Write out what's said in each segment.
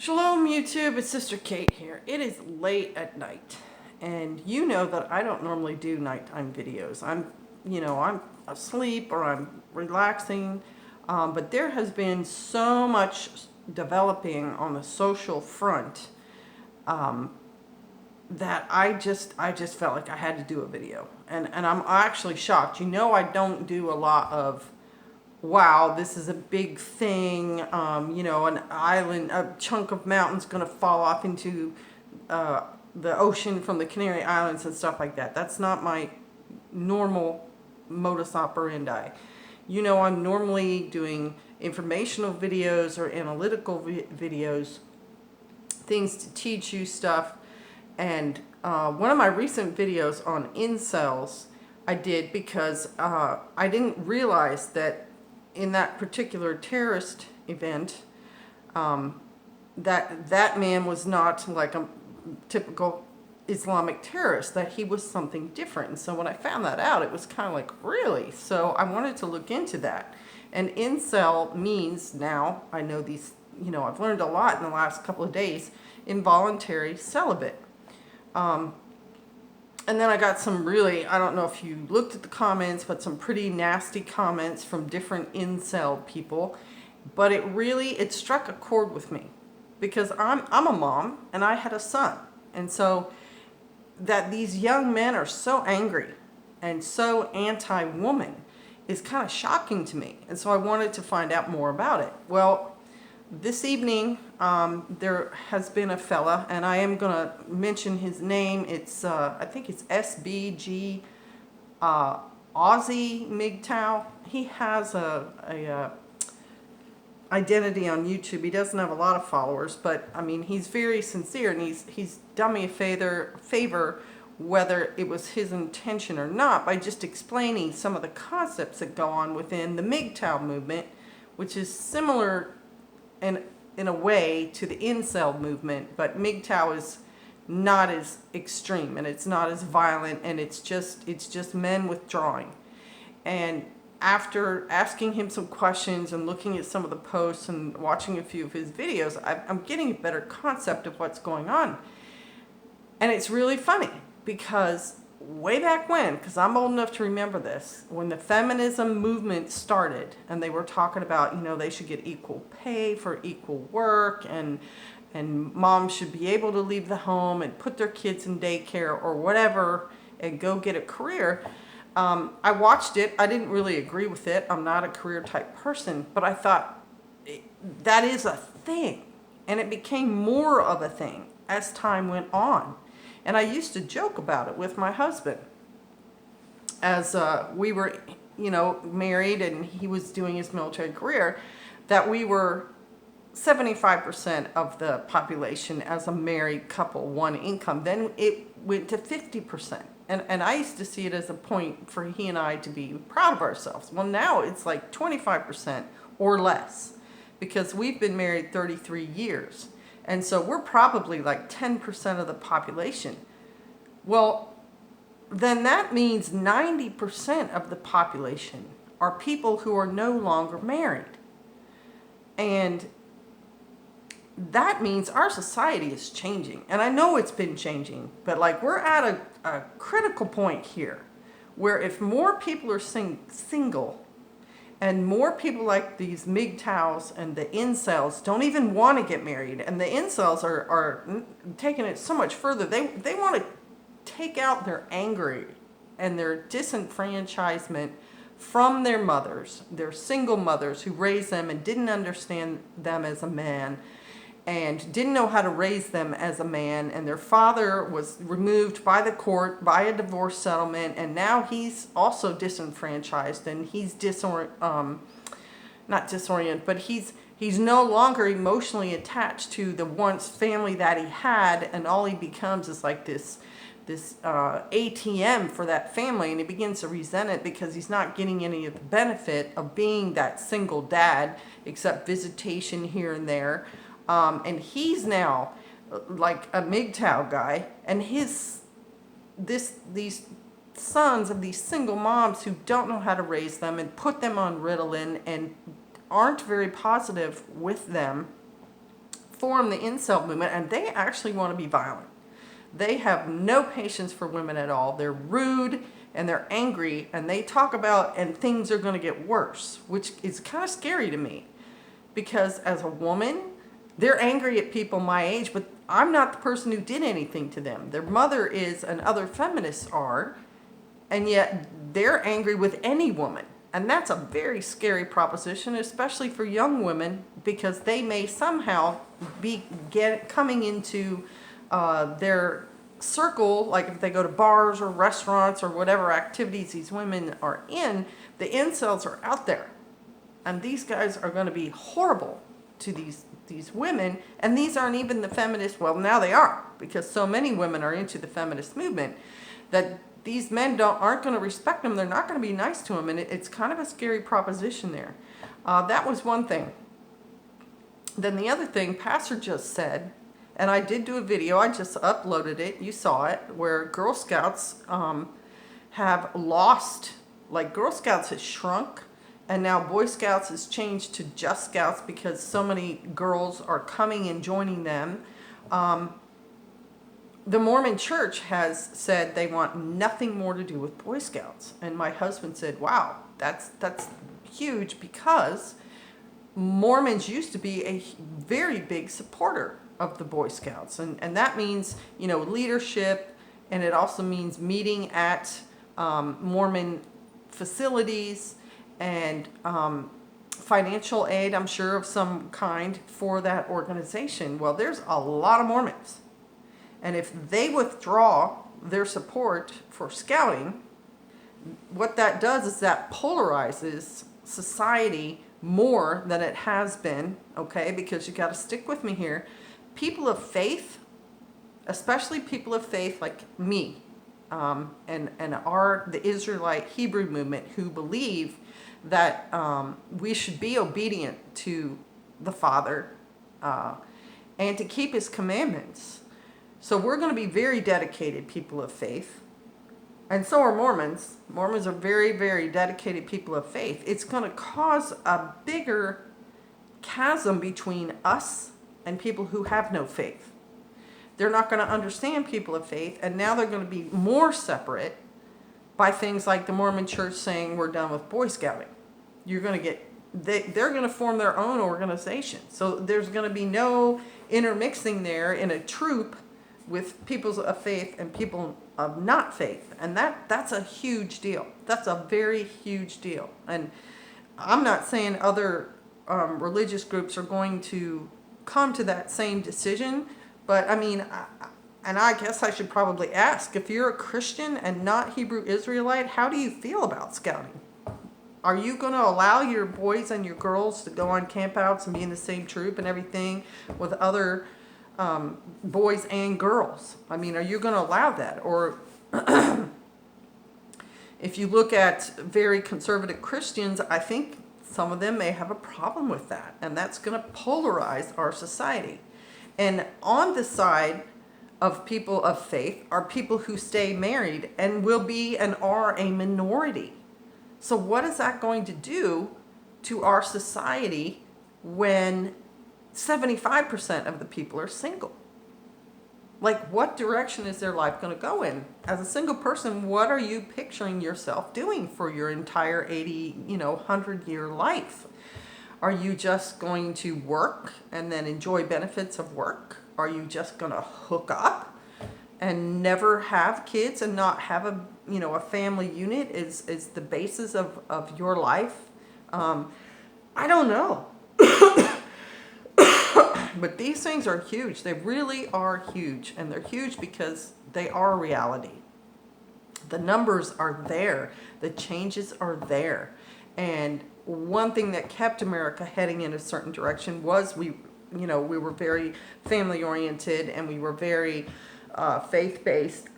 Shalom YouTube, it's Sister Kate here. It is late at night, and you know that I don't normally do nighttime videos. I'm asleep or I'm relaxing, but there has been so much developing on the social front that I just felt like I had to do a video, and I'm actually shocked. I don't do a lot of wow, this is a big thing, an island, a chunk of mountain's going to fall off into the ocean from the Canary Islands and stuff like that. That's not my normal modus operandi. I'm normally doing informational videos or analytical videos, things to teach you stuff. And one of my recent videos on incels I did because I didn't realize that in that particular terrorist event, that man was not like a typical Islamic terrorist, that he was something different. And so when I found that out, it was kind of like, really? So I wanted to look into that. And incel means, now I know these, I've learned a lot in the last couple of days, involuntary celibate. And then I got some really, I don't know if you looked at the comments, but some pretty nasty comments from different incel people. But it struck a chord with me because I'm a mom and I had a son. And so that these young men are so angry and so anti-woman is kind of shocking to me. And so I wanted to find out more about it. Well, this evening, there has been a fella, and I am going to mention his name. It's, I think it's SBG, Aussie MGTOW. He has a identity on YouTube. He doesn't have a lot of followers, but I mean, he's very sincere, and he's done me a favor, whether it was his intention or not, by just explaining some of the concepts that go on within the MGTOW movement, which is similar in a way to the incel movement, but MGTOW is not as extreme and it's not as violent, and it's just men withdrawing. And after asking him some questions and looking at some of the posts and watching a few of his videos, I'm getting a better concept of what's going on. And it's really funny because way back when, because I'm old enough to remember this, when the feminism movement started and they were talking about, they should get equal pay for equal work, and moms should be able to leave the home and put their kids in daycare or whatever and go get a career. I watched it. I didn't really agree with it. I'm not a career type person, but I thought that is a thing. And it became more of a thing as time went on. And I used to joke about it with my husband as we were, married and he was doing his military career, that we were 75% of the population as a married couple, one income. Then it went to 50%. And I used to see it as a point for he and I to be proud of ourselves. Well, now it's like 25% or less because we've been married 33 years. And so we're probably like 10% of the population. Well, then that means 90% of the population are people who are no longer married. And that means our society is changing. And I know it's been changing, but like we're at a critical point here where if more people are single, and more people like these MGTOWs and the incels don't even want to get married. And the incels are taking it so much further. They want to take out their anger and their disenfranchisement from their mothers, their single mothers who raised them and didn't understand them as a man and didn't know how to raise them as a man. And their father was removed by the court, by a divorce settlement, and now he's also disenfranchised, and he's not disoriented, but he's no longer emotionally attached to the once family that he had, and all he becomes is like this ATM for that family, and he begins to resent it because he's not getting any of the benefit of being that single dad, except visitation here and there. And he's now like a MGTOW guy, and these sons of these single moms who don't know how to raise them and put them on Ritalin and aren't very positive with them formed the incel movement, and they actually want to be violent. They have no patience for women at all. They're rude and they're angry, and they talk about, and things are going to get worse, which is kind of scary to me. Because as a woman, they're angry at people my age, but I'm not the person who did anything to them. Their mother is, and other feminists are, and yet they're angry with any woman. And that's a very scary proposition, especially for young women, because they may somehow be coming into their circle, like if they go to bars or restaurants or whatever activities these women are in, the incels are out there. And these guys are going to be horrible to these women. And these aren't even the feminists. Well, now they are, because so many women are into the feminist movement that these men aren't going to respect them. They're not going to be nice to them. And it's kind of a scary proposition there. That was one thing. Then the other thing, Pastor just said, and I did do a video, I just uploaded it, you saw it, where Girl Scouts have lost, like Girl Scouts has shrunk, and now Boy Scouts has changed to just Scouts because so many girls are coming and joining them. The Mormon Church has said they want nothing more to do with Boy Scouts. And my husband said, wow, that's huge, because Mormons used to be a very big supporter of the Boy Scouts. And that means, leadership, and it also means meeting at Mormon facilities and financial aid, I'm sure, of some kind for that organization. Well, there's a lot of Mormons. And if they withdraw their support for scouting, what that does is that polarizes society more than it has been, okay? Because you got to stick with me here. People of faith, especially people of faith like me, and the Israelite Hebrew movement, who believe that we should be obedient to the Father and to keep His commandments. So we're going to be very dedicated people of faith. And so are Mormons. Mormons are very, very dedicated people of faith. It's going to cause a bigger chasm between us and people who have no faith. They're not going to understand people of faith, and now they're going to be more separate by things like the Mormon Church saying we're done with Boy Scouting. You're going to get, they're going to form their own organization. So there's going to be no intermixing there in a troop with people of faith and people of not faith. And that's a huge deal. That's a very huge deal. And I'm not saying other religious groups are going to come to that same decision, but I mean, I guess I should probably ask, if you're a Christian and not Hebrew Israelite, how do you feel about scouting? Are you going to allow your boys and your girls to go on campouts and be in the same troop and everything with other boys and girls? I mean, are you going to allow that? Or if you look at very conservative Christians, I think some of them may have a problem with that, and that's going to polarize our society. And on the side of people of faith are people who stay married and will be and are a minority. So what is that going to do to our society when 75% of the people are single? Like, what direction is their life going to go in? As a single person, what are you picturing yourself doing for your entire 80, 100-year life? Are you just going to work and then enjoy benefits of work? Are you just going to hook up and never have kids and not have a family unit is the basis of your life? I don't know. But these things are huge. They really are huge. And they're huge because they are reality. The numbers are there. The changes are there. And one thing that kept America heading in a certain direction was we were very family oriented, and we were very faith-based.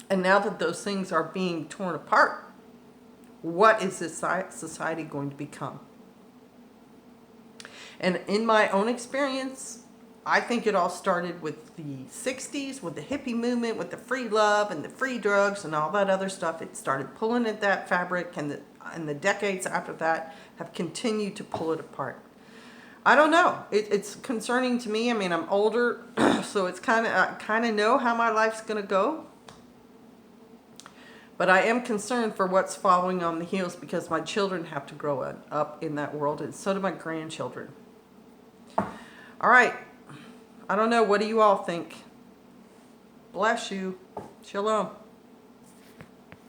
And now that those things are being torn apart, what is this society going to become? And in my own experience, I think it all started with the 60s, with the hippie movement, with the free love and the free drugs and all that other stuff. It started pulling at that fabric, and and the decades after that have continued to pull it apart. I don't know. It's concerning to me. I mean, I'm older, so it's I kind of know how my life's going to go. But I am concerned for what's following on the heels, because my children have to grow up in that world, and so do my grandchildren. All right. I don't know. What do you all think? Bless you. Shalom.